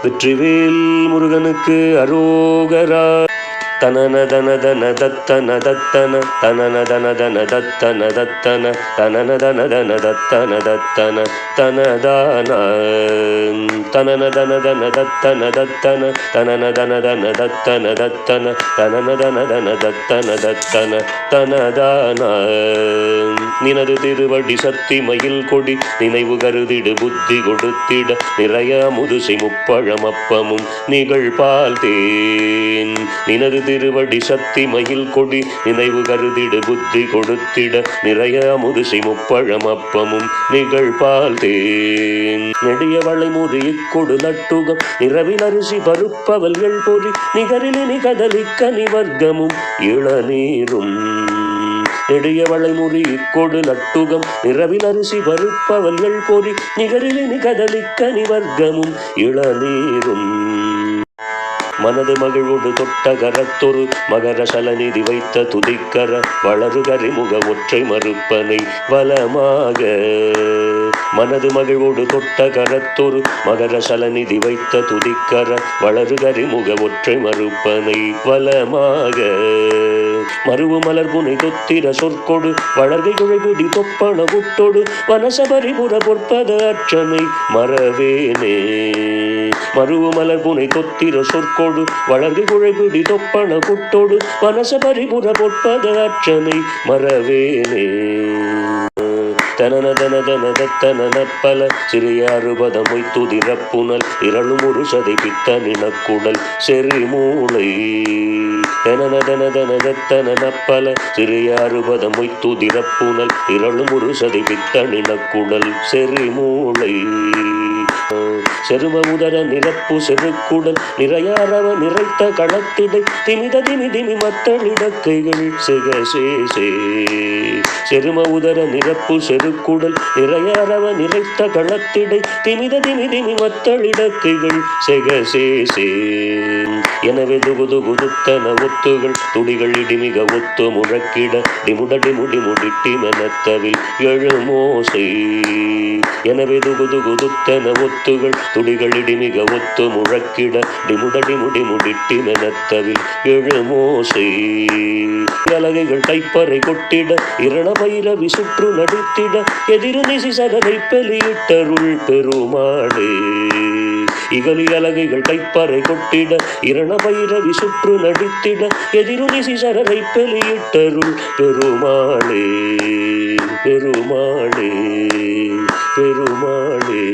வெற்றிவேல் முருகனுக்கு அரோகரா. தனன தன தன தத்தன தத்தன தனன தன தன தத்தன தத்தன தனன தன தன தத்தன தத்தன தனதான தனன தன தன தத்தன தத்தன தனன தன தன தத்தன தத்தன தனன தன தன தத்தன தத்தன தனதான. நினது திருவடி சக்தி மயில் கொடி நினைவு கருதிடு புத்தி கொடுத்திட நிறைய முதுசை முப்பழம் அப்பமும் நிகழ்பால் தேன். நினது திருவடி சக்தி மயில் கொடி நினைவு கருதிடு புத்தி கொடுத்திட நிறைய முதுசை முப்பழம் அப்பமும் நிகழ்பால் தேன். நெடிய வளைமுறி கொடு நட்டுகம் நிறவில் அரிசி பருப்பவல்கள் பொறி நிகரிலினி கதலிக்க நிவர்க்கமும் இளநீரும். நெடிய வளைமுறி கொடு நட்டுகம் நிறவில் அரிசி பருப்பவல்கள் பொறி நிகரிலினி கதலிக்க நிவர்க்கமும் இளநீரும். மனது மகிழ்வோடு தொட்ட கரத்தொரு மகர சலநிதி வைத்த துதிக்கர வளரு கரிமுக ஒற்றை மறுப்பனை வலமாக. மனது மகிழ்வோடு தொட்ட கரத்தொரு மகர சலநிதி வைத்த துதிக்கர வளரு கரிமுக ஒற்றை மறுப்பனை வலமாக. மருவு மலர்புனை தொத்திர சொற்கொடு வளர்கை குழைபிடி தொப்பன குட்டொடு வனசபரிபுர பொற்பத அர்ச்சனை மறவேனே. மருவு மலர்புனை தொத்திர சொற்கொடு வளர்கை குழைபிடி தொப்பன குட்டொடு வனசபரிபுர பொற்பத அர்ச்சனை மறவேனே. தனன தன தன தத்தன நப்பல சிறிய அறுபதம் மொய்த்துதிரப்புணல் இரளும் ஒரு சதை பித்த நினக்குடல் செறிமூளை. தனன தன தன தத்தன நப்பல சிறிய அறுபதம் மொய்த்துதிரப்புணல் இரளும் ஒரு சதை பித்த நினக்குடல் செறிமூளை. செரும உதர நிரப்பு செருக்குடல் நிறையாரவ நிறைத்த களத்திடை திமித திமி திமி மத்தளிடக்கைகள் செகசேசே. செரும உதர நிரப்பு செருக்குடல் நிறையாரவ நிறைத்த களத்திடை திமித திமி திமி மத்தளிடக்கைகள் செகசேசே. எனவே துகுது குதுத்தன ஒத்துகள் துடிகள் இடிமிக ஒத்து முழக்கிட டிமுடடி முடி முடிட்டி மெனத்தவில் எழுமோசை. எனவே துகுது குதுத்தன ஒத்துகள் துடிகள் இடிமிக ஒத்து முழக்கிட டிமுடடி முடி முடிட்டி மெனத்தவில் எழுமோசை. அலகைகள் கைப்பறை கொட்டிட இரண பைரவி சுற்று நடித்திட எதிரு நிசி சகதை பெலியிட்டருள் பெருமாளே. இகலி அலகைகள் கைப்பறை கொட்டிட இரண பைரவி சுற்று நடித்திட எதிரு நிசி சகதை பெலியிட்டருள் பெருமாளே பெருமாளே பெருமாளே.